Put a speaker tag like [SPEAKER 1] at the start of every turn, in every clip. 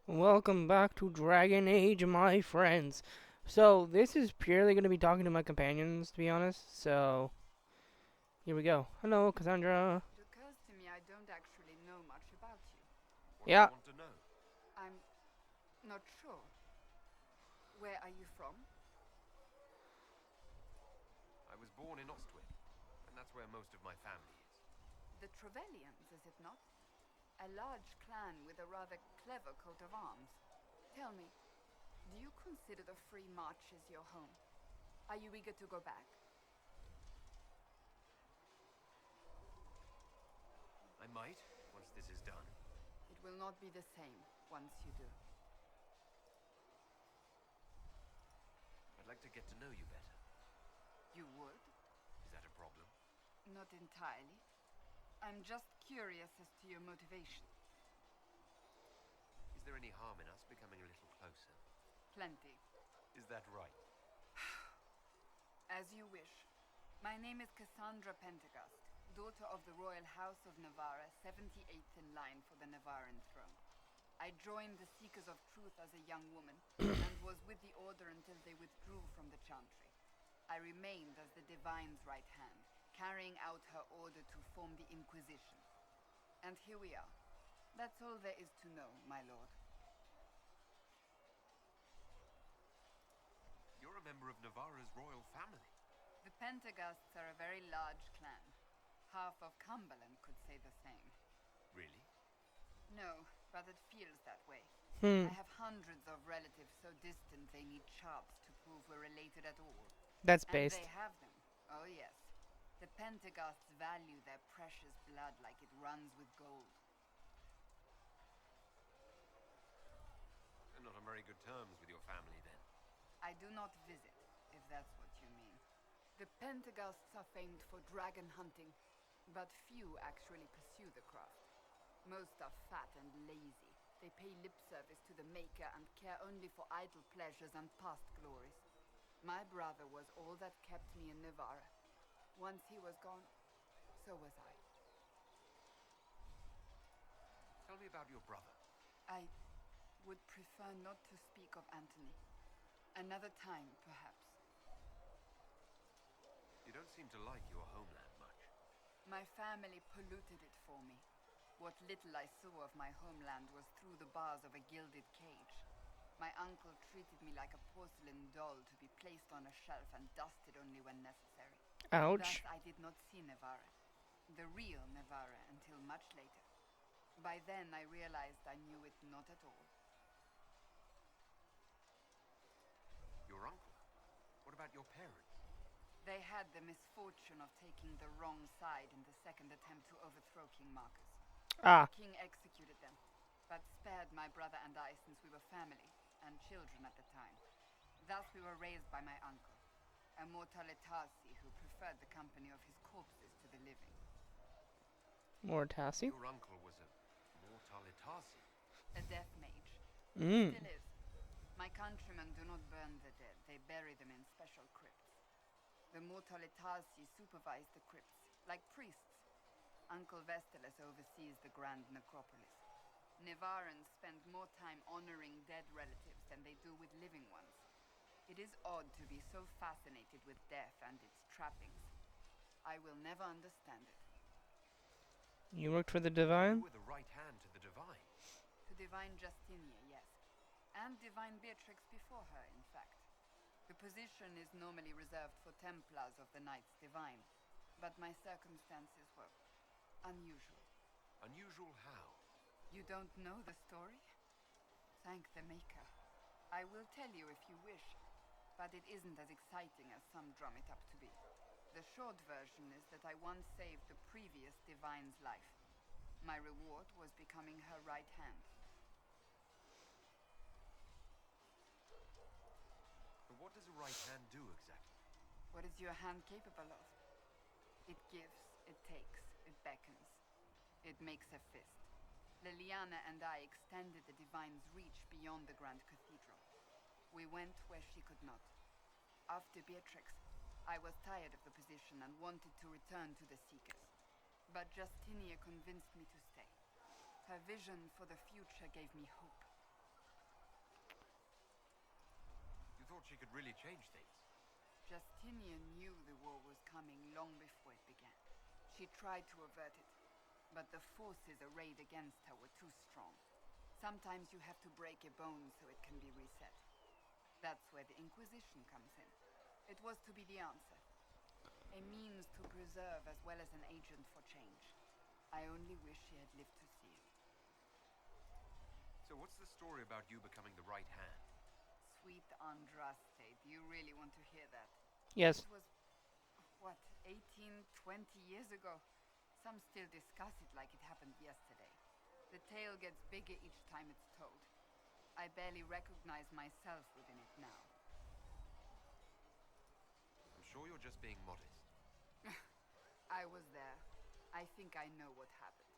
[SPEAKER 1] Welcome back to Dragon Age, my friends. So, this is purely going to be talking to my companions, to be honest. So, here we go. Hello, Cassandra.
[SPEAKER 2] It occurs to me I don't actually know much about you.
[SPEAKER 3] What do you
[SPEAKER 1] Yeah,
[SPEAKER 3] want to know?
[SPEAKER 2] I'm not sure. Where are you from?
[SPEAKER 3] I was born in Ostwick, and that's where most of my family is.
[SPEAKER 2] The Trevellians, is it not? A large clan with a rather clever coat of arms. Tell me, do you consider the Free Marches your home? Are you eager to go back?
[SPEAKER 3] I might, once this is done.
[SPEAKER 2] It will not be the same once you do.
[SPEAKER 3] I'd like to get to know you better.
[SPEAKER 2] You would?
[SPEAKER 3] Is that a problem?
[SPEAKER 2] Not entirely. I'm just curious as to your motivation.
[SPEAKER 3] Is there any harm in us becoming a little closer?
[SPEAKER 2] Plenty.
[SPEAKER 3] Is that right?
[SPEAKER 2] As you wish. My name is Cassandra Pentecost, daughter of the Royal House of Navarra, 78th in line for the Navarran throne. I joined the Seekers of Truth as a young woman, and was with the Order until they withdrew from the Chantry. I remained as the Divine's right hand, carrying out her order to form the Inquisition. And here we are. That's all there is to know, my lord.
[SPEAKER 3] You're a member of Navarra's royal family.
[SPEAKER 2] The Pentegasts are a very large clan. Half of Cumberland could say the same.
[SPEAKER 3] Really?
[SPEAKER 2] No, but it feels that way.
[SPEAKER 1] hmm,
[SPEAKER 2] I have hundreds of relatives so distant they need charts to prove we're related at all.
[SPEAKER 1] that's
[SPEAKER 2] And they
[SPEAKER 1] based.
[SPEAKER 2] have them. Oh yes. The Pentegasts value their precious blood like it runs with gold.
[SPEAKER 3] You're not on very good terms with your family, then.
[SPEAKER 2] I do not visit, if that's what you mean. The Pentegasts are famed for dragon hunting, but few actually pursue the craft. Most are fat and lazy. They pay lip service to the Maker and care only for idle pleasures and past glories. My brother was all that kept me in Navarra. Once he was gone, so was I.
[SPEAKER 3] Tell me about your brother.
[SPEAKER 2] I would prefer not to speak of Anthony. Another time, perhaps.
[SPEAKER 3] You don't seem to like your homeland much.
[SPEAKER 2] My family polluted it for me. What little I saw of my homeland was through the bars of a gilded cage. My uncle treated me like a porcelain doll to be placed on a shelf and dusted only when necessary. Thus,
[SPEAKER 1] Ouch.
[SPEAKER 2] I did not see Navarra, the real Navarra, until much later. By then, I realized I knew it not at all.
[SPEAKER 3] Your uncle? What about your parents?
[SPEAKER 2] They had the misfortune of taking the wrong side in the second attempt to overthrow King Marcus.
[SPEAKER 1] Ah,
[SPEAKER 2] The king executed them, but spared my brother and I since we were family, and children at the time. Thus we were raised by my uncle, a Mortalitarsi who preferred the company of his corpses to the living.
[SPEAKER 1] Mortasi.
[SPEAKER 3] Your uncle was a Mortalitarsi.
[SPEAKER 2] A death mage.
[SPEAKER 1] Mmm.
[SPEAKER 2] Still is. My countrymen do not burn the dead, they bury them in special crypts. The Mortalitarsi supervise the crypts, like priests. Uncle Vestalis oversees the grand necropolis. Navarrans spend more time honoring dead relatives than they do with living ones. It is odd to be so fascinated with death and its trappings. I will never understand it.
[SPEAKER 1] You worked for the
[SPEAKER 3] You
[SPEAKER 1] Divine?
[SPEAKER 3] were the right hand to the Divine.
[SPEAKER 2] To Divine Justinia, yes. And Divine Beatrix before her, in fact. The position is normally reserved for Templars of the Knights Divine, but my circumstances were unusual.
[SPEAKER 3] Unusual how?
[SPEAKER 2] You don't know the story? Thank the Maker. I will tell you if you wish, but it isn't as exciting as some drum it up to be. The short version is that I once saved the previous Divine's life. My reward was becoming her right hand.
[SPEAKER 3] But what does a right hand do exactly?
[SPEAKER 2] What is your hand capable of? It gives, it takes, it beckons. It makes a fist. Liliana and I extended the Divine's reach beyond the Grand Cathedral. We went where she could not. After Beatrix, I was tired of the position and wanted to return to the Seekers. But Justinia convinced me to stay. Her vision for the future gave me hope.
[SPEAKER 3] thought she could really change things.
[SPEAKER 2] Justinian knew the war was coming long before it began. She tried to avert it, but the forces arrayed against her were too strong. Sometimes you have to break a bone so it can be reset. That's where the Inquisition comes in. It was to be the answer. A means to preserve as well as an agent for change. I only wish she had lived to see it.
[SPEAKER 3] So what's the story about you becoming the right hand?
[SPEAKER 2] Sweet Andraste, do you really want to hear that?
[SPEAKER 1] Yes.
[SPEAKER 2] It was, what, 18, 20 years ago? Some still discuss it like it happened yesterday. The tale gets bigger each time it's told. I barely recognize myself within it now.
[SPEAKER 3] I'm sure you're just being modest.
[SPEAKER 2] I was there. I think I know what happened.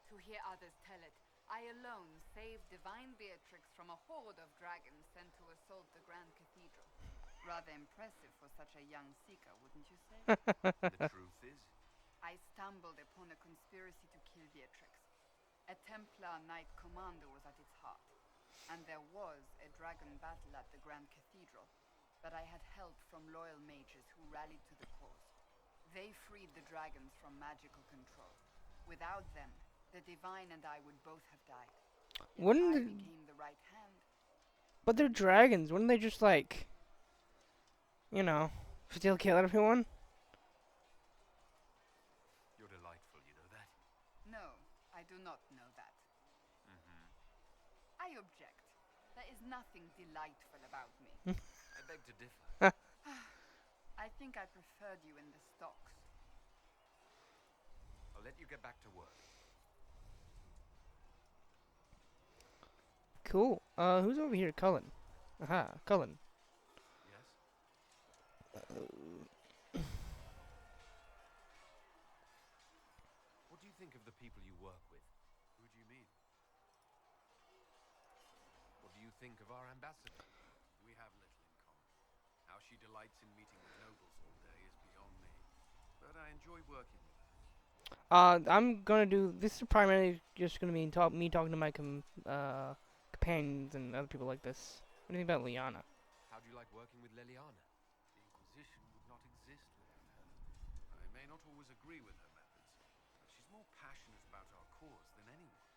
[SPEAKER 2] To hear others tell it, I alone saved divine Beatrix from a horde of dragons sent to assault the Grand Cathedral. Rather impressive for such a young seeker, wouldn't you say?
[SPEAKER 3] The truth is,
[SPEAKER 2] I stumbled upon a conspiracy to kill Beatrix. A Templar Knight Commander was at its heart, and there was a dragon battle at the Grand Cathedral, but I had help from loyal mages who rallied to the cause. They freed the dragons from magical control. Without them, the Divine and I would both have died.
[SPEAKER 1] Wouldn't
[SPEAKER 2] I
[SPEAKER 1] they,
[SPEAKER 2] became the right hand.
[SPEAKER 1] but they're dragons. Wouldn't they just like, you know, still kill everyone?
[SPEAKER 3] you're delightful, you know that?
[SPEAKER 2] No, I do not know that.
[SPEAKER 3] Mm-hmm.
[SPEAKER 2] I object. There is nothing delightful about me.
[SPEAKER 3] I beg to differ.
[SPEAKER 2] I think I preferred you in the stocks.
[SPEAKER 3] I'll let you get back to work.
[SPEAKER 1] Cool. Who's over here? Cullen. Aha, Cullen.
[SPEAKER 3] Yes? What do you think of the people you work with? Who do you mean? What do you think of our ambassador?
[SPEAKER 4] We have little in common. How she delights in meeting with nobles all day is beyond me. But I enjoy working with her.
[SPEAKER 1] I'm gonna do. This is primarily just gonna be me talking to my companions and other people like this. What do you think about Liana?
[SPEAKER 3] How do you like working with Leliana?
[SPEAKER 4] The Inquisition would not exist without her. I may not always agree with her methods, but she's more passionate about our cause than anyone.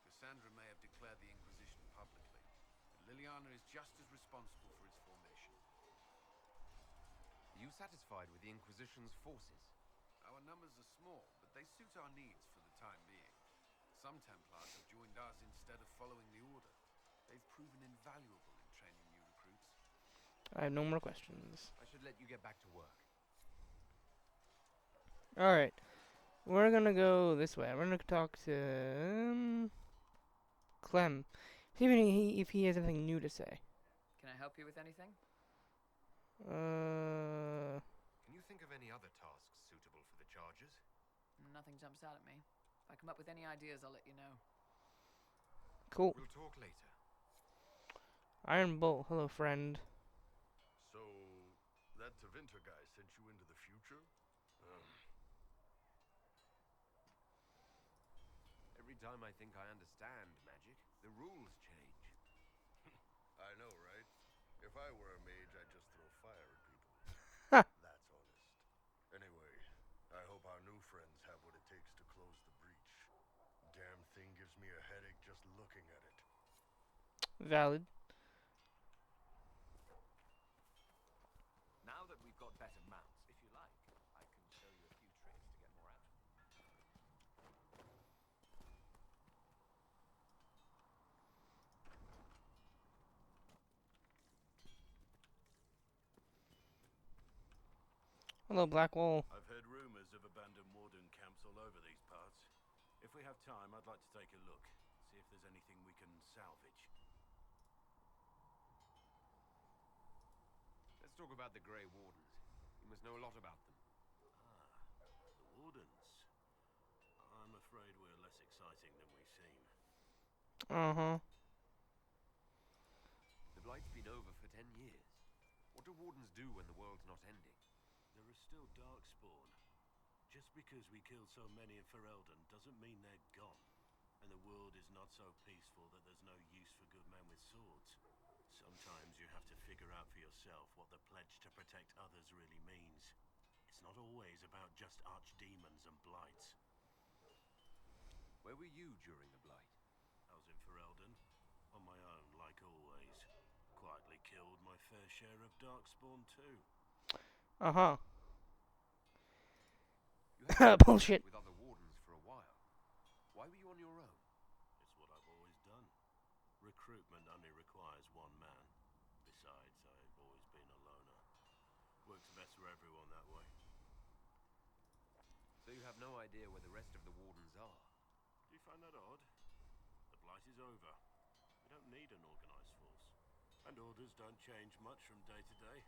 [SPEAKER 4] Cassandra may have declared the Inquisition publicly, but Liliana is just as responsible for its formation.
[SPEAKER 3] Are you satisfied with the Inquisition's forces?
[SPEAKER 4] Our numbers are small, but they suit our needs for the time being. Some Templars have joined us instead of following the Order. They've proven invaluable in training new recruits.
[SPEAKER 1] I have no more questions.
[SPEAKER 3] I should let you get back to work.
[SPEAKER 1] Alright. We're gonna go this way. We're gonna talk to Clem. See if he has anything new to say.
[SPEAKER 5] Can I help you with anything?
[SPEAKER 3] Can you think of any other tasks suitable for the charges?
[SPEAKER 5] Nothing jumps out at me. If I come up with any ideas, I'll let you know.
[SPEAKER 1] Cool.
[SPEAKER 3] We'll talk later.
[SPEAKER 1] Iron Bull, hello friend.
[SPEAKER 6] So, that Tevinter guy sent you into the future?
[SPEAKER 3] Every time I think I understand magic, the rules change.
[SPEAKER 6] I know, right? If I were a mage, I'd just throw fire at people.
[SPEAKER 1] Ha!
[SPEAKER 6] That's honest. Anyway, I hope our new friends have what it takes to close the breach. Damn thing gives me a headache just looking at it.
[SPEAKER 1] Valid.
[SPEAKER 3] Now that we've got better mounts, if you like, I can show you a few tricks to get more out of them.
[SPEAKER 1] Hello, Blackwall.
[SPEAKER 7] I've heard rumors of abandoned warden camps all over these parts. If we have time, I'd like to take a look, see if there's anything we can salvage.
[SPEAKER 3] Let's talk about the Grey Wardens. You must know a lot about them.
[SPEAKER 7] Ah, the wardens. I'm afraid we're less exciting than we seem.
[SPEAKER 1] Uh-huh.
[SPEAKER 3] The Blight's been over for 10 years. What do wardens do when the world's not ending?
[SPEAKER 7] There are still darkspawn. Just because we killed so many in Ferelden doesn't mean they're gone. And the world is not so peaceful that there's no use for good men with swords. Sometimes you have to figure out for yourself what the pledge to protect others really means. It's not always about just archdemons and blights.
[SPEAKER 3] Where were you during the Blight?
[SPEAKER 7] I was in Ferelden, on my own, like always. Quietly killed my fair share of Darkspawn too.
[SPEAKER 1] Uh-huh.
[SPEAKER 3] You haven't been
[SPEAKER 1] Bullshit.
[SPEAKER 3] with other wardens for a while. Why were you on your own?
[SPEAKER 7] It's what I've always done. Recruitment only requires one man. Besides, I've always been a loner. Works best for everyone that way.
[SPEAKER 3] So you have no idea where the rest of the wardens are?
[SPEAKER 7] Do you find that odd? The Blight is over. We don't need an organized force. And orders don't change much from day to day.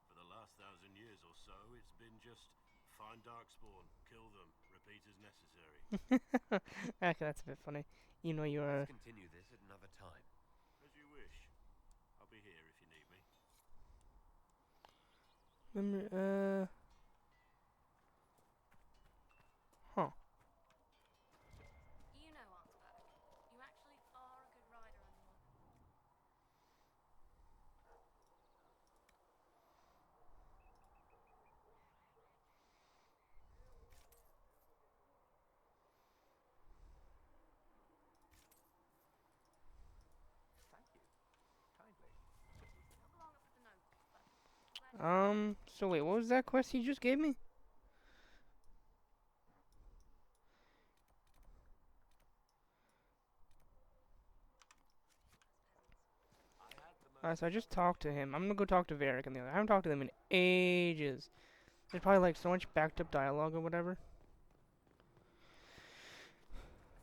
[SPEAKER 7] For the last 1,000 years or so, it's been just find Darkspawn, kill them, repeat as necessary.
[SPEAKER 1] Okay, that's a bit funny. You know you're...
[SPEAKER 3] Let's continue this at another time.
[SPEAKER 7] As you wish. I'll be here if you need me.
[SPEAKER 1] Remember, huh.
[SPEAKER 8] You know, Arnsberg, you actually are a good rider on your...
[SPEAKER 3] Thank you. Kindly.
[SPEAKER 8] Not belong up with the notes, but... glad you-
[SPEAKER 1] So wait, what was that quest you just gave me? Alright, so I just talked to him. I'm gonna go talk to Varric and the other. I haven't talked to them in ages. There's probably like so much backed up dialogue or whatever.
[SPEAKER 2] A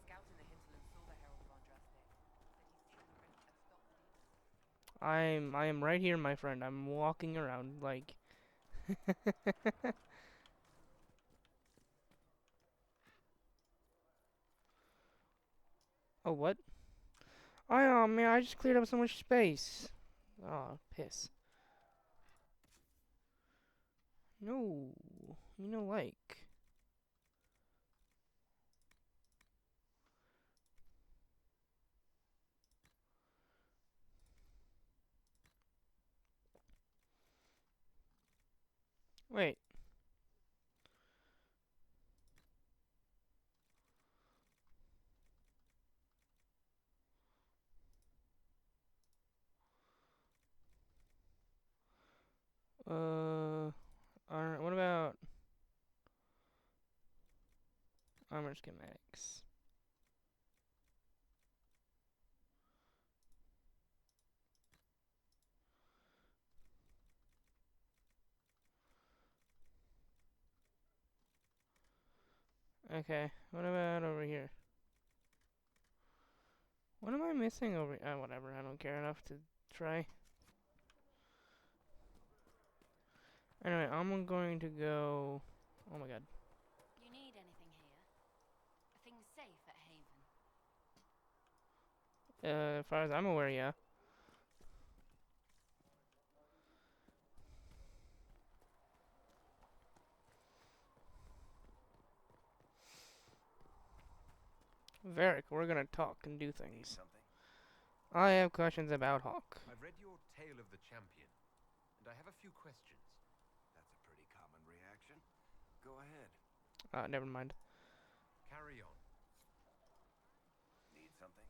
[SPEAKER 2] scout in the hinterland saw the Herald of Andraste. Said he's seen the Red stop the demons.
[SPEAKER 1] I am right here, my friend. I'm walking around like Oh, what? Oh man, I just cleared up so much space. Oh, piss. No, you know, like. Wait. What about armor schematics? Okay, what about over here? What am I missing over? Whatever. I don't care enough to try. Anyway, I'm going to go. Oh my god.
[SPEAKER 8] You need anything here? Are things safe at Haven?
[SPEAKER 1] As far as I'm aware, yeah. Varric, we're gonna talk and do
[SPEAKER 3] Need
[SPEAKER 1] things.
[SPEAKER 3] something?
[SPEAKER 1] I have questions about Hawk.
[SPEAKER 3] I've read your Tale of the Champion, and I have a few questions.
[SPEAKER 4] That's a pretty common reaction. Go ahead.
[SPEAKER 1] Never mind.
[SPEAKER 3] Carry on.
[SPEAKER 4] Need something?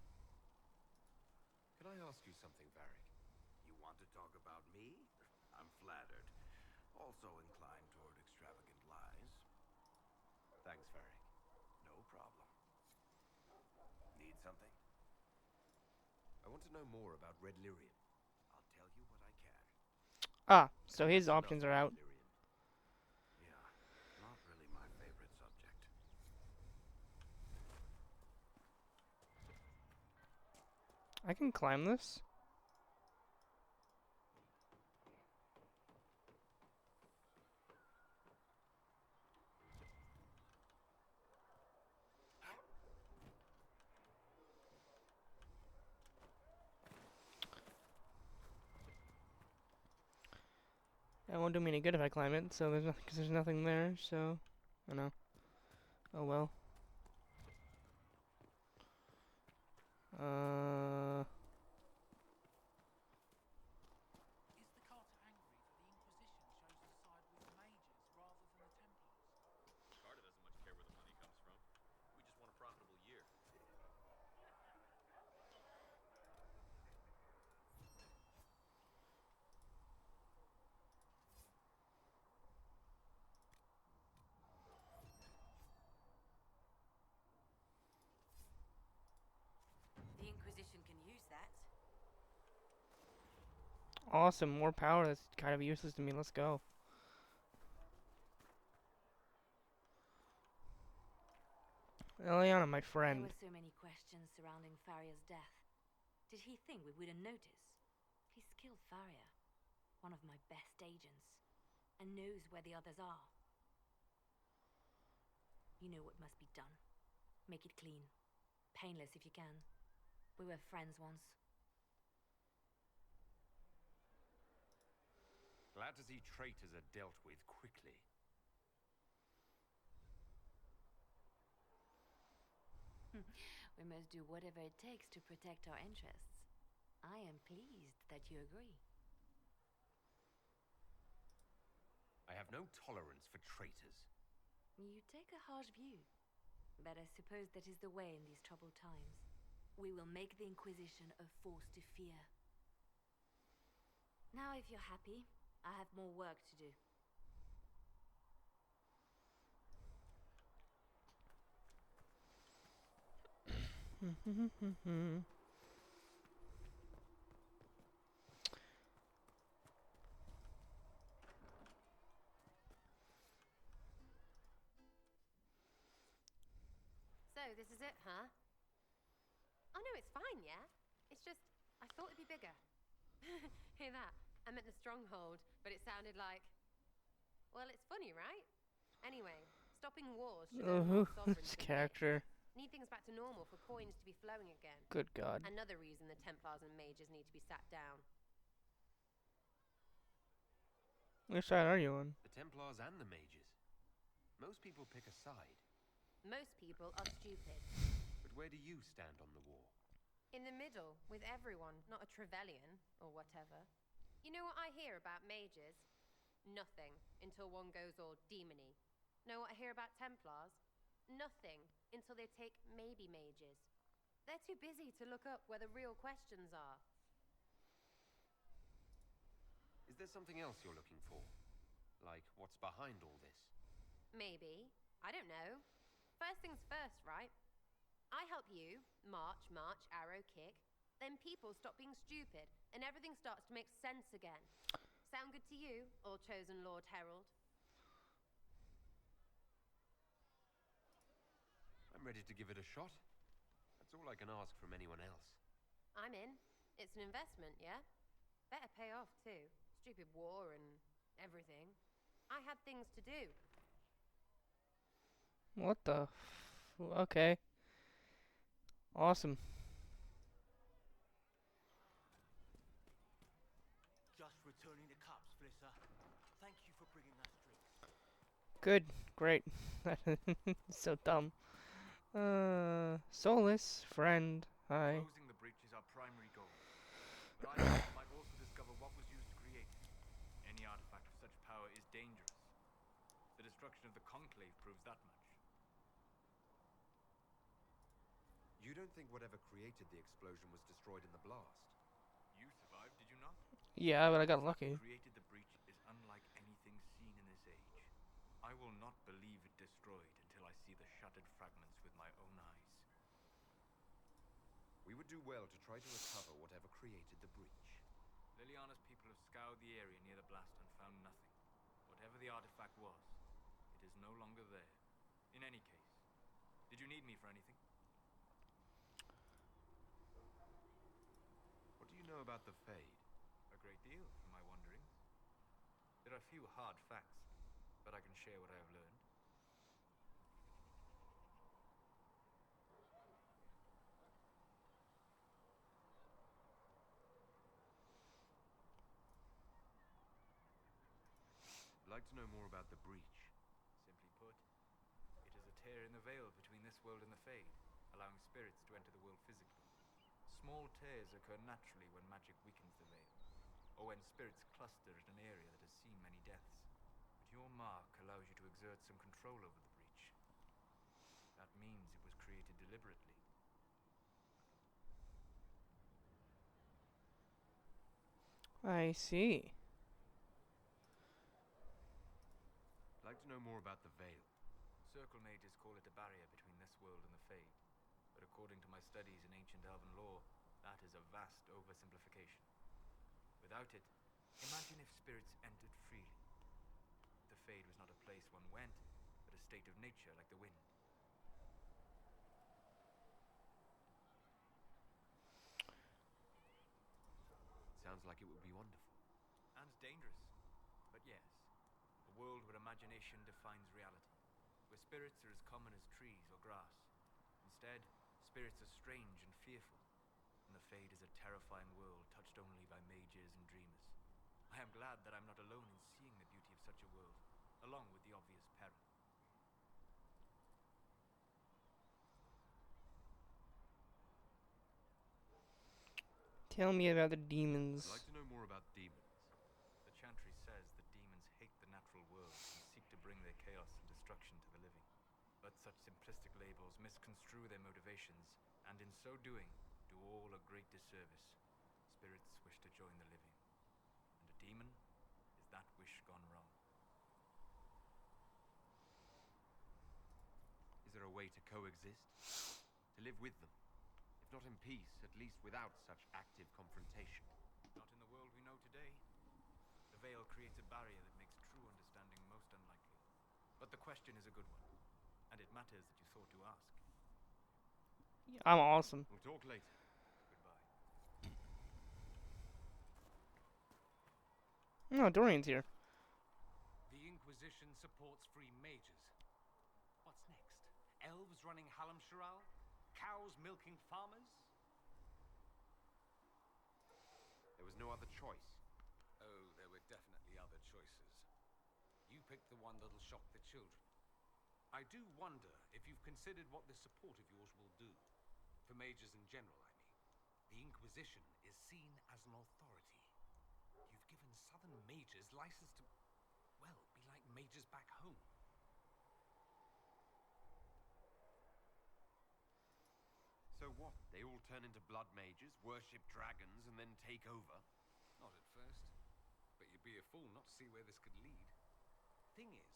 [SPEAKER 3] Can I ask you something, Varric?
[SPEAKER 4] You want to talk about me? I'm flattered. Also inclined toward extravagant lies.
[SPEAKER 3] Thanks, Varric.
[SPEAKER 4] No problem. Need something?
[SPEAKER 3] I want to know more about Red Lyrian.
[SPEAKER 4] I'll tell you what I can.
[SPEAKER 1] So his options are out.
[SPEAKER 4] Yeah, not really my favorite subject.
[SPEAKER 1] I can climb this. That won't do me any good if I climb it, so there's nothing, cause there's nothing there, so, I know. Oh well. Awesome, more power. That's kind of useless to me. Let's go. Eliana, my
[SPEAKER 8] There
[SPEAKER 1] friend.
[SPEAKER 8] were so many questions surrounding Farria's death. Did he think we wouldn't notice? He's killed Farria, one of my best agents, and knows where the others are. You know what must be done. Make it clean. Painless if you can. We were friends once.
[SPEAKER 3] Glad to see traitors are dealt with quickly.
[SPEAKER 8] We must do whatever it takes to protect our interests. I am pleased that you agree.
[SPEAKER 3] I have no tolerance for traitors.
[SPEAKER 8] You take a harsh view, but I suppose that is the way in these troubled times. We will make the Inquisition a force to fear. Now, if you're happy, I have more work to do.
[SPEAKER 9] So, this is it, huh? Oh no, it's fine, yeah? It's just, I thought it'd be bigger. Hear that? I meant the stronghold, but it sounded like... Well, it's funny, right? Anyway, stopping wars should earn more sovereigns
[SPEAKER 1] This
[SPEAKER 9] than
[SPEAKER 1] character.
[SPEAKER 9] gifts. Need things back to normal for coins to be flowing again.
[SPEAKER 1] Good God.
[SPEAKER 9] Another reason the Templars and mages need to be sat down.
[SPEAKER 1] Which side are you on?
[SPEAKER 3] The Templars and the mages. Most people pick a side.
[SPEAKER 9] Most people are stupid.
[SPEAKER 3] But where do you stand on the war?
[SPEAKER 9] In the middle, with everyone, not a Trevelyan, or whatever. You know what I hear about mages? Nothing, until one goes all demony. Know what I hear about Templars? Nothing, until they take maybe mages. They're too busy to look up where the real questions are.
[SPEAKER 3] Is there something else you're looking for? Like, what's behind all this?
[SPEAKER 9] Maybe. I don't know. First things first, right? I help you, march, arrow, kick. Then people stop being stupid, and everything starts to make sense again. Sound good to you, all-chosen Lord Herald?
[SPEAKER 3] I'm ready to give it a shot. That's all I can ask from anyone else.
[SPEAKER 9] I'm in. It's an investment, yeah? Better pay off, too. Stupid war and everything. I had things to do.
[SPEAKER 1] What the? Okay. Awesome.
[SPEAKER 10] Just returning the cups, Flissa. Thank you for bringing us drinks.
[SPEAKER 1] Good. Great. So dumb. Solus, friend. Hi.
[SPEAKER 11] Closing the breach is our primary goal. But I thought we might also discover what was used to create it. Any artifact of such power is dangerous. The destruction of the Conclave proves that much.
[SPEAKER 3] You don't think whatever created the explosion was destroyed in the blast?
[SPEAKER 11] You survived, did you not?
[SPEAKER 1] Yeah, but I got
[SPEAKER 11] What
[SPEAKER 1] lucky.
[SPEAKER 11] created the breach is unlike anything seen in this age. I will not believe it destroyed until I see the shattered fragments with my own eyes.
[SPEAKER 3] We would do well to try to recover whatever created the breach.
[SPEAKER 11] Liliana's people have scoured the area near the blast and found nothing. Whatever the artifact was, it is no longer there. In any case, did you need me for anything?
[SPEAKER 3] What do you know about the Fade?
[SPEAKER 11] A great deal, from my wanderings. There are few hard facts, but I can share what I have learned.
[SPEAKER 3] I'd like to know more about the breach.
[SPEAKER 11] Simply put, it is a tear in the veil between this world and the Fade, allowing spirits to enter the world physically. Small tears occur naturally when magic weakens the veil, or when spirits cluster at an area that has seen many deaths. But your mark allows you to exert some control over the breach. That means it was created deliberately.
[SPEAKER 1] I see.
[SPEAKER 3] I'd like to know more about the Veil.
[SPEAKER 11] Circle mages call it a barrier between this world and the Fade, but according to my studies in ancient elven lore, that is a vast oversimplification. Without it, imagine if spirits entered freely. The Fade was not a place one went, but a state of nature like the wind.
[SPEAKER 3] Sounds like it would be wonderful.
[SPEAKER 11] And dangerous. But yes, a world where imagination defines reality, where spirits are as common as trees or grass. Instead, spirits are strange and fearful, and the Fade is a terrifying world touched only by mages and dreamers. I am glad that I'm not alone in seeing the beauty of such a world, along with the obvious peril.
[SPEAKER 1] Tell me about the
[SPEAKER 3] I'd
[SPEAKER 1] demons.
[SPEAKER 3] like to know more about demons.
[SPEAKER 11] The Chantry says that demons hate the natural world and seek to bring their chaos and destruction to the living. But such simplistic labels misconstrue their motivations, and in so doing, do all a great disservice. Spirits wish to join the living, and a demon is that wish gone wrong.
[SPEAKER 3] Is there a way to coexist? To live with them? If not in peace, at least without such active confrontation.
[SPEAKER 11] Not in the world we know today. The veil creates a barrier that makes true understanding most unlikely. But the question is a good one, and it matters that you thought to ask.
[SPEAKER 1] I'm awesome.
[SPEAKER 3] We'll talk later.
[SPEAKER 11] Goodbye.
[SPEAKER 1] No, Dorian's here.
[SPEAKER 4] The Inquisition supports free mages. What's next? Elves running Hallam Sharal? Cows milking farmers?
[SPEAKER 3] There was no other choice.
[SPEAKER 4] Oh, there were definitely other choices. You picked the one that'll shock the children. I do wonder if you've considered what this support of yours will do. For mages in general, I mean. The Inquisition is seen as an authority. You've given southern mages license to, well, be like mages back home.
[SPEAKER 3] So what? They all turn into blood mages, worship dragons, and then take over?
[SPEAKER 4] Not at first. But you'd be a fool not to see where this could lead. Thing is,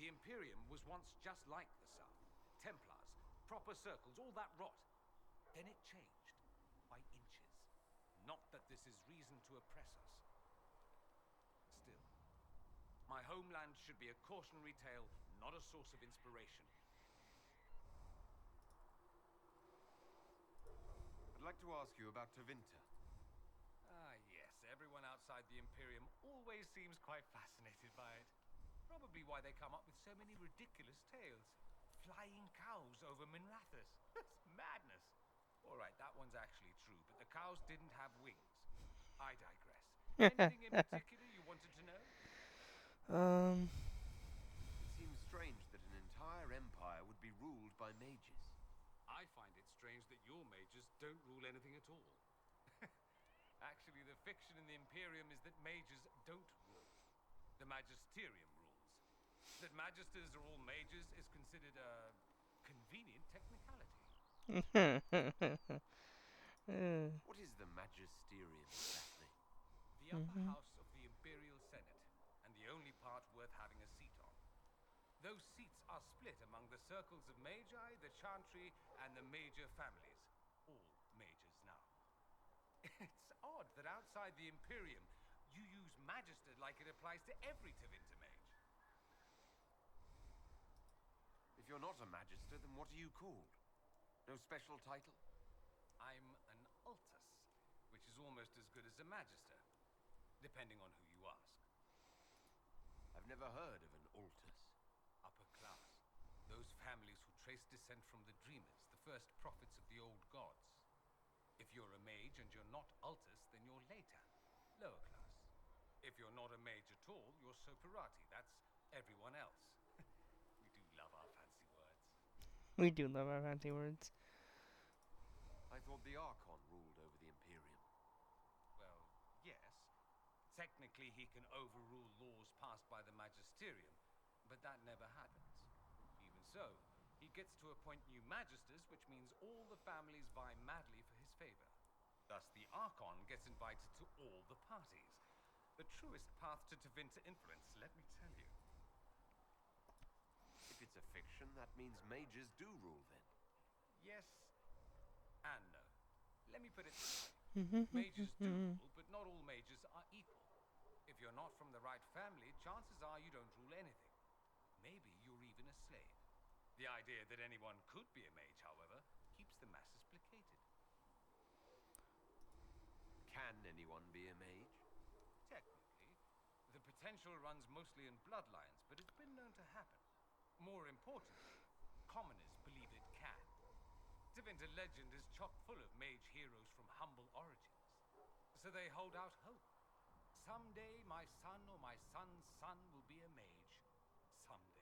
[SPEAKER 4] the Imperium was once just like the South. Templars, proper circles, all that rot. Then it changed. By inches. Not that this is reason to oppress us. Still, my homeland should be a cautionary tale, not a source of inspiration.
[SPEAKER 3] I'd like to ask you about Tevinter.
[SPEAKER 4] Ah, yes. Everyone outside the Imperium always seems quite fascinated by it. Probably why they come up with so many ridiculous tales. Flying cows over Minrathous. That's madness. All right, that one's actually true, but the cows didn't have wings. I digress. Anything in particular you wanted to know?
[SPEAKER 3] It seems strange that an entire empire would be ruled by mages.
[SPEAKER 4] I find it strange that your mages don't rule anything at all. Actually, the fiction in the Imperium is that mages don't rule. The Magisterium rules. That magisters are all mages is considered a convenient technicality.
[SPEAKER 3] What is the Magisterium exactly?
[SPEAKER 4] The upper house of the Imperial Senate, and the only part worth having a seat on. Those seats are split among the circles of Magi, the Chantry, and the major families. All mages now. It's odd that outside the Imperium, you use Magister like it applies to every Tevinter mage.
[SPEAKER 3] If you're not a Magister, then what are you called? No special title?
[SPEAKER 4] I'm an Altus, which is almost as good as a Magister, depending on who you ask.
[SPEAKER 3] I've never heard of an Altus.
[SPEAKER 4] Upper class. Those families who trace descent from the Dreamers, the first prophets of the old gods. If you're a mage and you're not Altus, then you're Leitan, lower class. If you're not a mage at all, you're Soperati. That's everyone else. We do love our fancy words.
[SPEAKER 1] We do love our fancy words.
[SPEAKER 3] I thought the Archon ruled over the Imperium.
[SPEAKER 4] Well, yes. Technically, he can overrule laws passed by the Magisterium, but that never happens. Even so, he gets to appoint new Magisters, which means all the families vie madly for his favor. Thus, the Archon gets invited to all the parties. The truest path to Tevinter influence, let me tell you.
[SPEAKER 3] If it's a fiction, that means mages do rule then.
[SPEAKER 4] Yes and no. Let me put it this way. Mages do rule, but not all mages are equal.
[SPEAKER 12] family, chances are you don't rule anything. Maybe you're even a slave. The idea that anyone could be a mage, however, keeps the masses placated.
[SPEAKER 3] Can anyone be a mage?
[SPEAKER 12] Technically, the potential runs mostly in bloodlines, but it's been known to happen. More importantly, commoners believe it can. Tevinter legend is chock full of mage heroes from humble origins. So they hold out hope. Someday my son or my son's son will be a mage. Someday.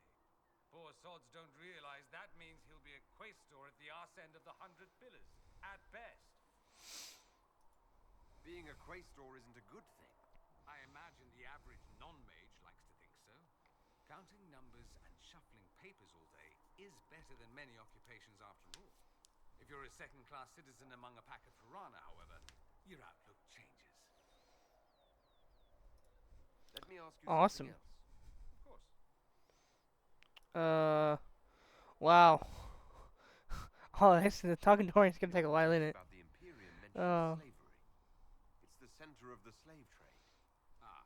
[SPEAKER 12] Poor sods don't realize that means he'll be a quaestor at the arse end of the 100 Pillars, at best.
[SPEAKER 3] Being a quaestor isn't a good thing.
[SPEAKER 12] I imagine the average non-mage likes to think so. Counting numbers and shuffling papers all day is better than many occupations after all. If you're a second-class citizen among a pack of piranha, however, your outlook changes.
[SPEAKER 3] Let me ask you
[SPEAKER 1] Awesome.
[SPEAKER 3] something else.
[SPEAKER 12] Of course.
[SPEAKER 1] Wow. Oh, this the talking to is gonna take a while, isn't it?
[SPEAKER 3] About the Imperium mentions
[SPEAKER 1] Oh.
[SPEAKER 3] slavery. It's the center of the slave trade.
[SPEAKER 12] Ah,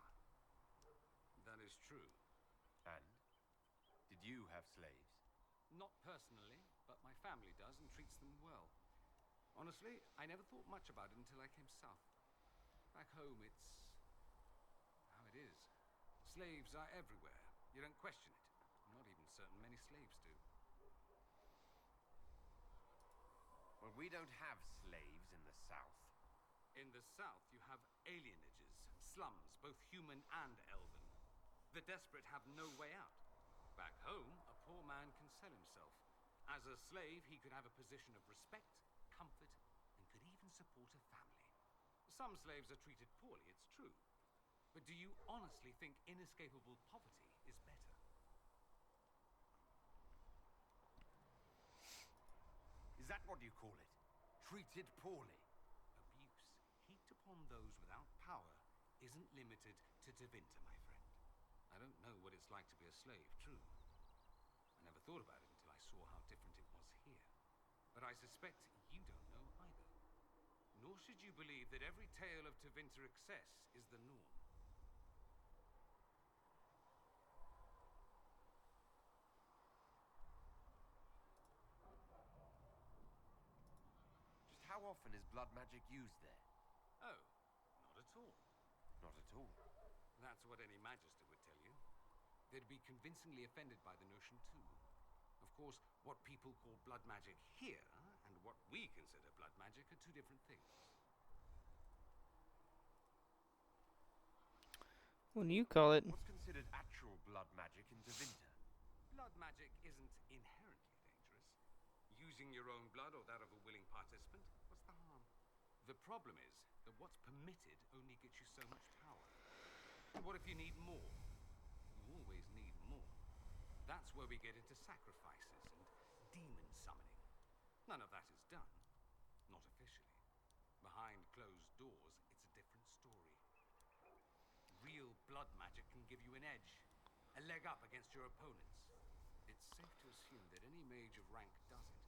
[SPEAKER 12] that is true.
[SPEAKER 3] And? Did you have slaves?
[SPEAKER 12] Not personally, but my family does and treats them well. Honestly, I never thought much about it until I came south. Back home, it's how it is. Slaves are everywhere. You don't question it. I'm not even certain many slaves do.
[SPEAKER 3] Well, we don't have slaves in the south.
[SPEAKER 12] In the south, you have alienages, slums, both human and elven. The desperate have no way out. Back home, a poor man can sell himself. As a slave, he could have a position of respect, comfort, and could even support a family. Some slaves are treated poorly, it's true. But do you honestly think inescapable poverty is better?
[SPEAKER 3] Is that what you call it? Treated poorly?
[SPEAKER 12] Abuse heaped upon those without power isn't limited to Tevinter, my friend. I don't know what it's like to be a slave, true. I never thought about it until I saw how different it was here. But I suspect you don't know either. Nor should you believe that every tale of Tevinter excess is the norm.
[SPEAKER 3] Just how often is blood magic used there?
[SPEAKER 12] Oh, not at all.
[SPEAKER 3] Not at all.
[SPEAKER 12] That's what any magister would tell you. They'd be convincingly offended by the notion, too. Of course, what people call blood magic here and what we consider blood magic are two different things.
[SPEAKER 1] What do you call it?
[SPEAKER 3] What's considered actual blood magic in Tevinter?
[SPEAKER 12] Blood magic isn't inherently dangerous. Using your own blood or that of a willing participant, what's the harm? The problem is that what's permitted only gets you so much power. And what if you need more? You always need more. That's where we get into sacrifices and demon summoning. None of that is done. Not officially. Behind closed doors, it's a different story. Real blood magic can give you an edge, a leg up against your opponents. It's safe to assume that any mage of rank does it.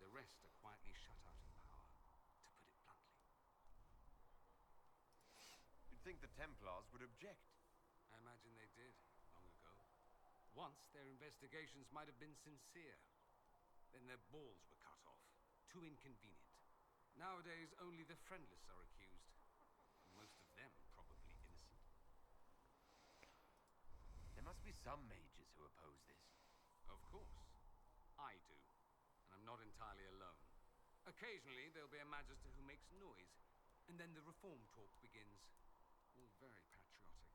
[SPEAKER 12] The rest are quietly shut out of power, to put it bluntly.
[SPEAKER 3] You'd think the Templars would object.
[SPEAKER 12] I imagine they did, long ago. Once, their investigations might have been sincere. Then their balls were cut off. Too inconvenient. Nowadays, only the friendless are accused. Most of them probably innocent.
[SPEAKER 3] There must be some mages who oppose this.
[SPEAKER 12] Of course. I do. And I'm not entirely alone. Occasionally, there'll be a magister who makes noise. And then the reform talk begins. All very patriotic.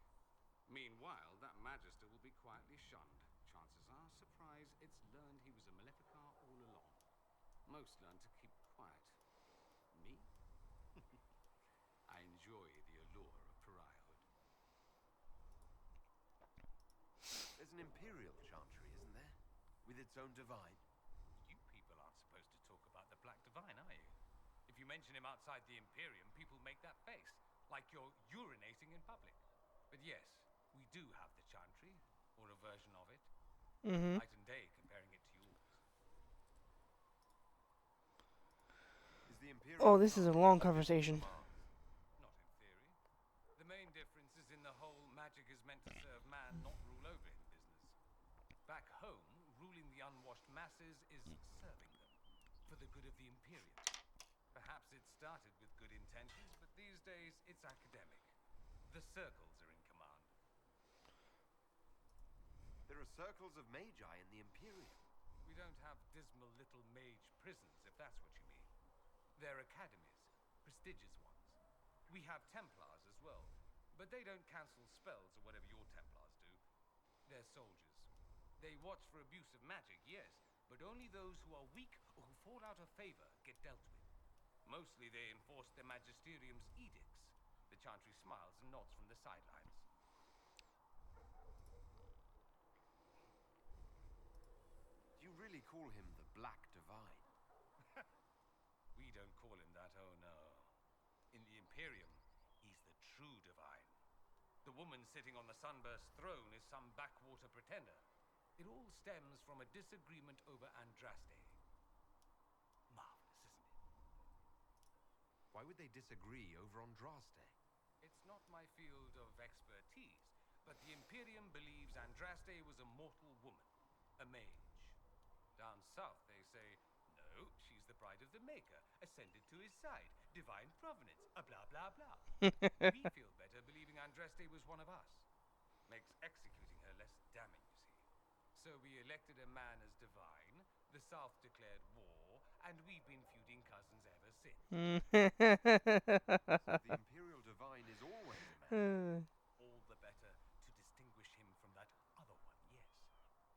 [SPEAKER 12] Meanwhile, that magister will be quietly shunned. Chances are, surprise, it's learned he was a Maleficar all along. Most learn to keep quiet. Me? I enjoy the allure of pariahhood.
[SPEAKER 3] There's an Imperial Chantry, isn't there? With its own divine.
[SPEAKER 12] You people aren't supposed to talk about the Black Divine, are you? If you mention him outside the Imperium, people make that face, like you're urinating in public. But yes, we do have the Chantry, or a version of it. Night and day comparing it to yours.
[SPEAKER 3] Is the Imperial
[SPEAKER 1] Oh, this is a long conversation.
[SPEAKER 12] Not in theory. The main difference is in the whole magic is meant to serve started with good intentions, but these days it's academic. The circles are in command.
[SPEAKER 3] There are circles of magi in the Imperium.
[SPEAKER 12] We don't have dismal little mage prisons, if that's what you mean. They're academies, prestigious ones. We have Templars as well, but they don't cancel spells or whatever your Templars do. They're soldiers. They watch for abuse of magic, yes, but only those who are weak or who fall out of favor get dealt with. Mostly they enforce the Magisterium's edicts. The Chantry smiles and nods from the sidelines.
[SPEAKER 3] Do you really call him the Black Divine?
[SPEAKER 12] We don't call him that, oh no. In the Imperium, he's the true divine. The woman sitting on the Sunburst throne is some backwater pretender. It all stems from a disagreement over Andraste. Marvelous, isn't it?
[SPEAKER 3] Why would they disagree over Andraste?
[SPEAKER 12] It's not my field of expertise, but the Imperium believes Andraste was a mortal woman, a mage. Down south, they say, no, she's the bride of the Maker, ascended to his side, divine provenance, blah, blah, blah. We feel better believing Andraste was one of us. Makes executing her less damning, you see. So we elected a man as divine, the South declared war, and we've been feuding cousins ever since.
[SPEAKER 3] So the Imperial Divine is always a man.
[SPEAKER 12] All the better to distinguish him from that other one, yes.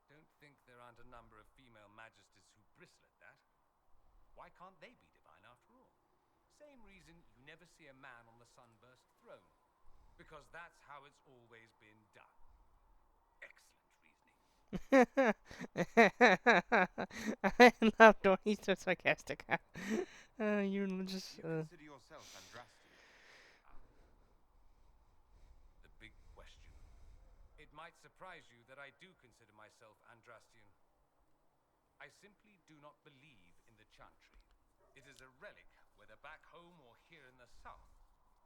[SPEAKER 12] Don't think there aren't a number of female magisters who bristle at that. Why can't they be divine after all? Same reason you never see a man on the Sunburst throne. Because that's how it's always been done. Excellent reasoning.
[SPEAKER 1] I love when he's so sarcastic. You're just.
[SPEAKER 3] Do you consider yourself Andrastian?
[SPEAKER 12] The big question. It might surprise you that I do consider myself Andrastian. I simply do not believe in the Chantry. It is a relic, whether back home or here in the South.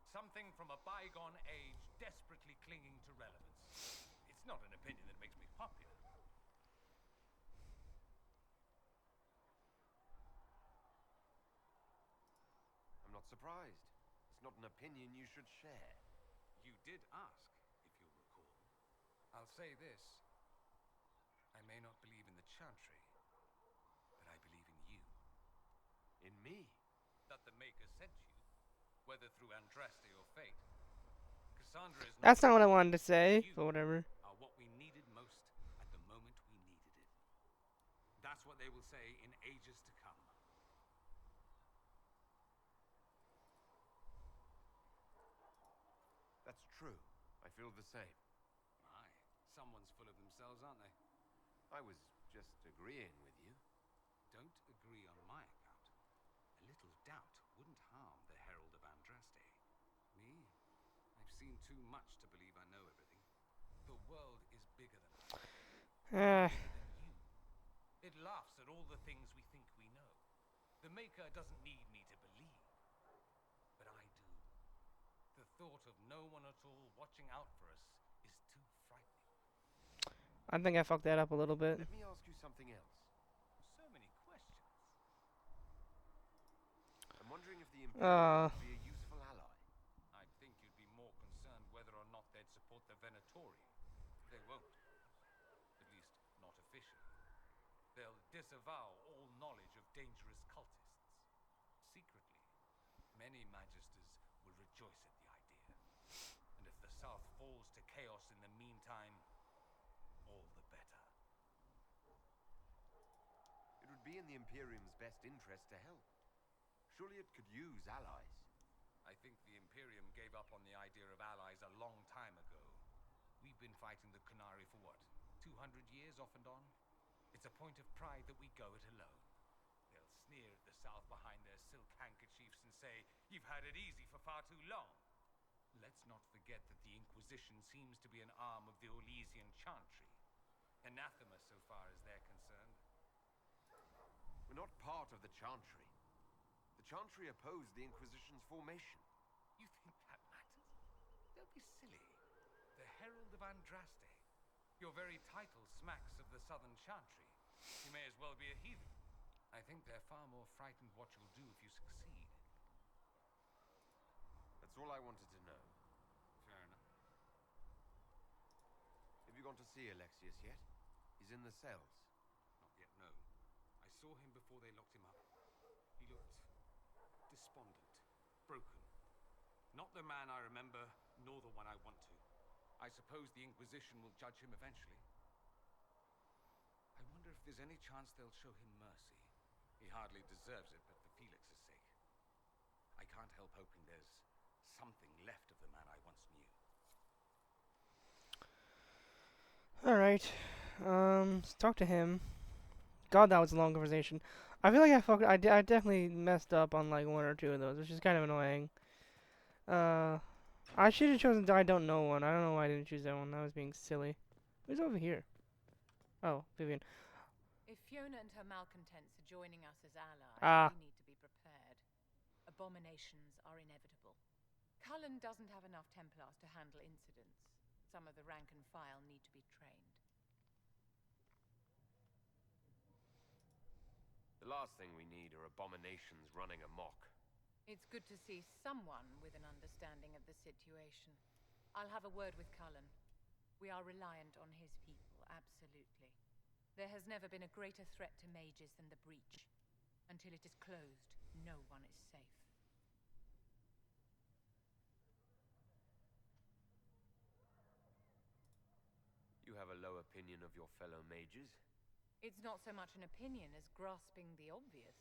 [SPEAKER 12] Something from a bygone age desperately clinging to relevance. It's not an opinion that makes me popular.
[SPEAKER 3] I'm not surprised. It's not an opinion you should share.
[SPEAKER 12] You did ask, if you'll recall. I'll say this. I may not believe in the Chantry, but I believe in you.
[SPEAKER 3] In me?
[SPEAKER 12] That the Maker sent you, whether through Andraste or fate. Cassandra is
[SPEAKER 1] That's not what I wanted to say,
[SPEAKER 12] you
[SPEAKER 1] but whatever.
[SPEAKER 12] are what we needed most at the moment we needed it. That's what they will say in ages to come.
[SPEAKER 3] That's true. I feel the same.
[SPEAKER 12] My, someone's full of themselves, aren't they?
[SPEAKER 3] I was just agreeing with you.
[SPEAKER 12] Don't agree on my account. A little doubt wouldn't harm the Herald of Andraste. Me? I've seen too much to believe I know everything. The world is bigger than I. Bigger than you. It laughs at all the things we think we know. The Maker doesn't need me to believe. But I do. The thought of no one at all watching out for us is too frightening.
[SPEAKER 1] I think I fucked that up a little bit.
[SPEAKER 3] Let me ask you something else.
[SPEAKER 12] So many questions.
[SPEAKER 3] I'm wondering if the Imperium would be a useful ally.
[SPEAKER 12] I'd think you'd be more concerned whether or not they'd support the Venatorium. They won't. At least, not officially. They'll disavow all knowledge of dangerous cultists. Secretly, many magisters will rejoice at the idea. And if the South falls to chaos in the meantime, all the better.
[SPEAKER 3] It would be in the Imperium's best interest to help. Surely it could use allies.
[SPEAKER 12] I think the Imperium gave up on the idea of allies a long time ago. We've been fighting the Qunari for what, 200 years off and on? It's a point of pride that we go it alone. They'll sneer at the South behind their silk handkerchiefs and say, you've had it easy for far too long. Let's not forget that the Inquisition seems to be an arm of the Orlesian Chantry. Anathema so far as they're concerned.
[SPEAKER 3] We're not part of the Chantry. The Chantry opposed the Inquisition's formation.
[SPEAKER 12] You think that matters? Don't be silly. The Herald of Andraste. Your very title smacks of the Southern Chantry. You may as well be a heathen. I think they're far more frightened what you'll do if you succeed.
[SPEAKER 3] all I wanted to know.
[SPEAKER 12] Fair enough.
[SPEAKER 3] Have you gone to see Alexius yet? He's in the cells.
[SPEAKER 12] Not yet, no. I saw him before they locked him up. He looked despondent, broken. Not the man I remember, nor the one I want to. I suppose the Inquisition will judge him eventually. I wonder if there's any chance they'll show him mercy. He hardly deserves it, but for Felix's sake. I can't help hoping there's something left of the man I once knew.
[SPEAKER 1] Alright. Let's talk to him. God, that was a long conversation. I feel like I definitely messed up on like one or two of those, which is kind of annoying. I should have chosen I don't know one. I don't know why I didn't choose that one. That was being silly. Who's over here? Oh, Vivian.
[SPEAKER 5] If Fiona and her malcontents are joining us as allies,
[SPEAKER 1] Ah.
[SPEAKER 5] we need to be prepared. Abominations are inevitable. Cullen doesn't have enough Templars to handle incidents. Some of the rank and file need to be trained.
[SPEAKER 3] The last thing we need are abominations running amok.
[SPEAKER 5] It's good to see someone with an understanding of the situation. I'll have a word with Cullen. We are reliant on his people, absolutely. There has never been a greater threat to mages than the breach. Until it is closed, no one is safe.
[SPEAKER 3] You have a low opinion of your fellow mages?
[SPEAKER 5] It's not so much an opinion as grasping the obvious.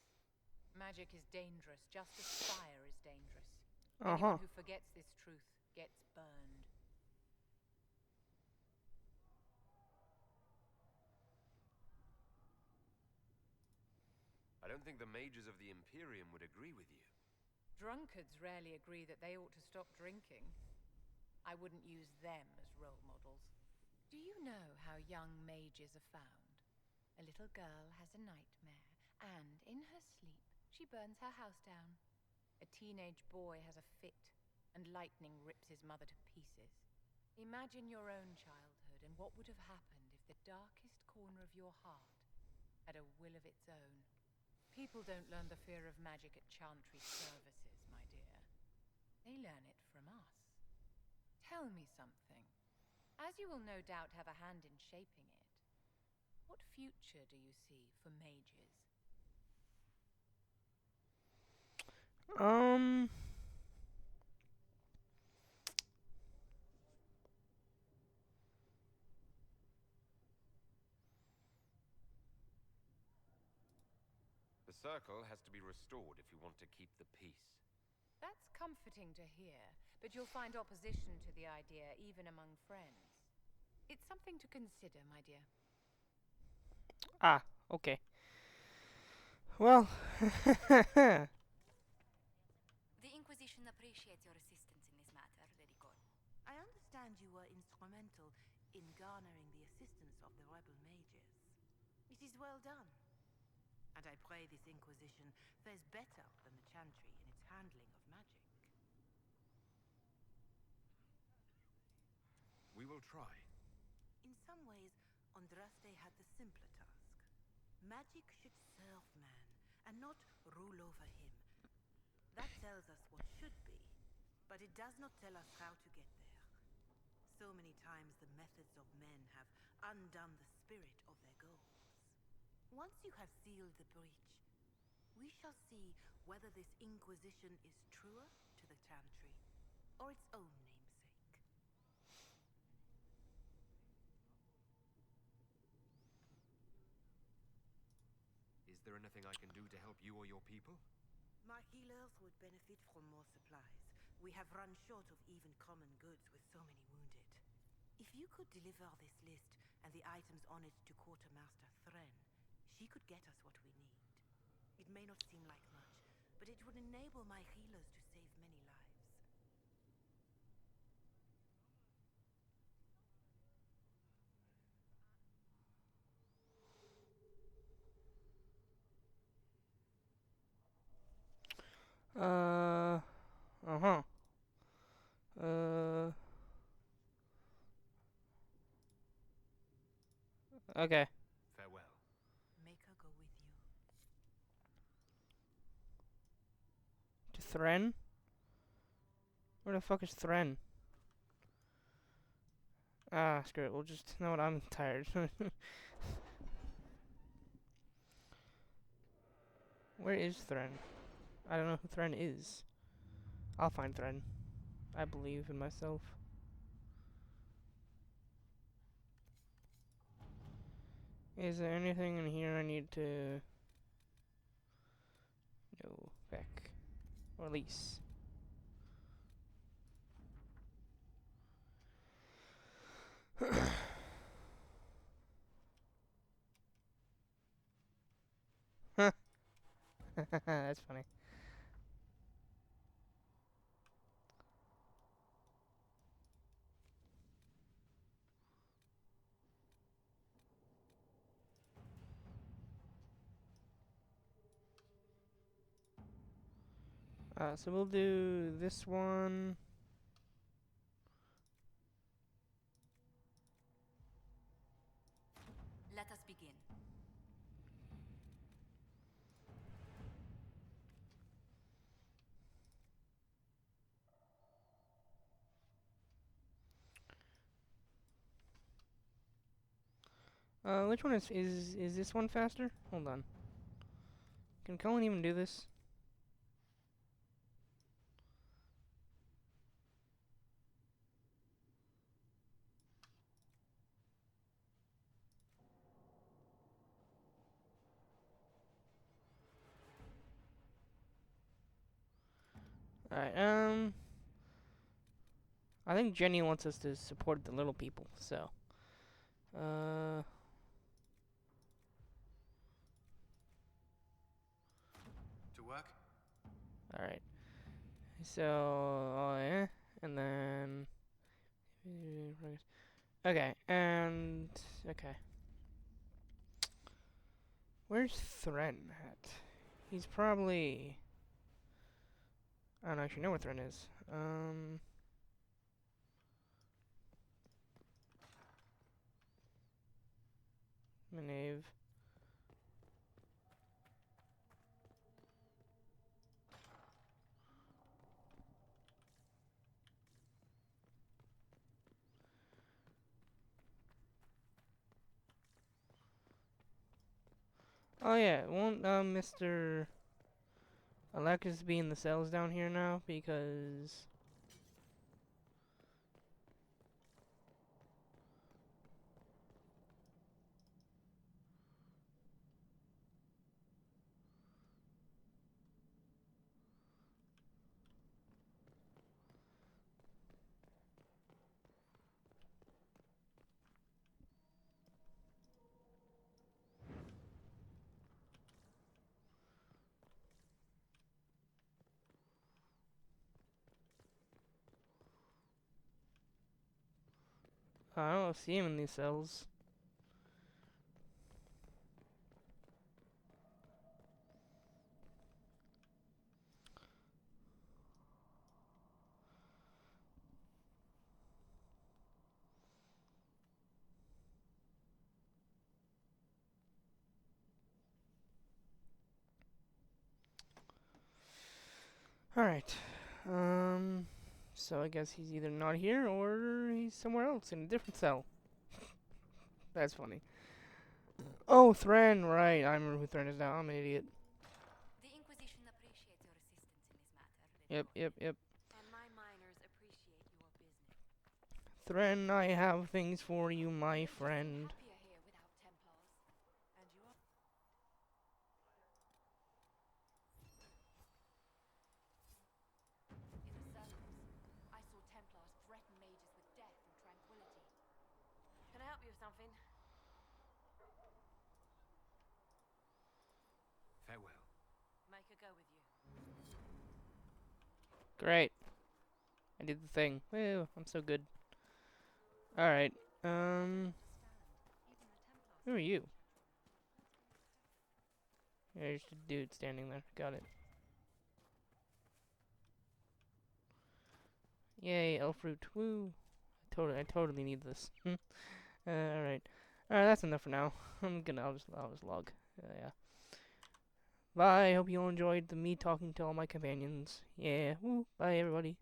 [SPEAKER 5] Magic is dangerous, just as fire is dangerous. Anyone who forgets this truth gets burned.
[SPEAKER 3] I don't think the mages of the Imperium would agree with you.
[SPEAKER 5] Drunkards rarely agree that they ought to stop drinking. I wouldn't use them as role models. Do you know how young mages are found? A little girl has a nightmare, and in her sleep, she burns her house down. A teenage boy has a fit, and lightning rips his mother to pieces. Imagine your own childhood and what would have happened if the darkest corner of your heart had a will of its own. People don't learn the fear of magic at chantry services, my dear. They learn it from us. Tell me something. As you will no doubt have a hand in shaping it, what future do you see for mages?
[SPEAKER 3] The circle has to be restored if you want to keep the peace.
[SPEAKER 5] That's comforting to hear, but you'll find opposition to the idea even among friends. It's something to consider, my dear.
[SPEAKER 1] Ah, okay. Well,
[SPEAKER 8] The Inquisition appreciates your assistance in this matter, Lady Cole.
[SPEAKER 13] I understand you were instrumental in garnering the assistance of the rebel mages. It is well done. And I pray this Inquisition fares better than the Chantry in its handling of magic.
[SPEAKER 3] We will try.
[SPEAKER 13] In some ways, Andraste had the simpler task. Magic should serve man, and not rule over him. That tells us what should be, but it does not tell us how to get there. So many times the methods of men have undone the spirit of their goals. Once you have sealed the breach, we shall see whether this Inquisition is truer to the Chantry, or its own namesake.
[SPEAKER 3] Is there anything I can do to help you or your people?
[SPEAKER 13] My healers would benefit from more supplies. We have run short of even common goods with so many wounded. If you could deliver this list and the items on it to Quartermaster Thren, she could get us what we need. It may not seem like much, but it would enable my healers to save many lives.
[SPEAKER 1] Uh-huh. Okay.
[SPEAKER 3] Farewell.
[SPEAKER 13] Make her go with you.
[SPEAKER 1] To Thren? Where the fuck is Thren? Ah, screw it. We'll just... You know what? I'm tired. Where is Thren? I don't know who Thren is. I'll find Thren. I believe in myself. Is there anything in here I need to... No. Back. Release. Huh. That's funny. So we'll do this one.
[SPEAKER 8] Let us begin.
[SPEAKER 1] Which one is this one faster? Hold on. Can Cullen even do this? Alright, I think Jenny wants us to support the little people, so.
[SPEAKER 4] To work?
[SPEAKER 1] Alright. So, oh yeah, and then. Okay, and. Okay. Where's Thren at? He's probably. I don't actually know where Thren is. Manave. Oh yeah, won't Mr. Alexis be in the cells down here now? Because... I don't see him in these cells. Alright. So I guess he's either not here or he's somewhere else in a different cell. That's funny. Oh, Thren, right. I remember who Thren is now. I'm an idiot.
[SPEAKER 8] The Inquisition appreciates your assistance in this matter,
[SPEAKER 1] Yep.
[SPEAKER 8] and my miners appreciate your business.
[SPEAKER 1] Thren, I have things for you, my friend.
[SPEAKER 8] Happier here without Templars. And you are... In the circles, I saw Templars threaten mages with death and tranquility. Can I help you with something?
[SPEAKER 12] Farewell.
[SPEAKER 8] Make a go with you.
[SPEAKER 1] Great. I did the thing. Woo, I'm so good. Alright. Who are you? There's the dude standing there. Got it. Yay, elf fruit. Woo. I totally need this. Alright. Alright, that's enough for now. I'll just log. Yeah. Bye. Hope you all enjoyed me talking to all my companions. Yeah. Woo. Bye, everybody.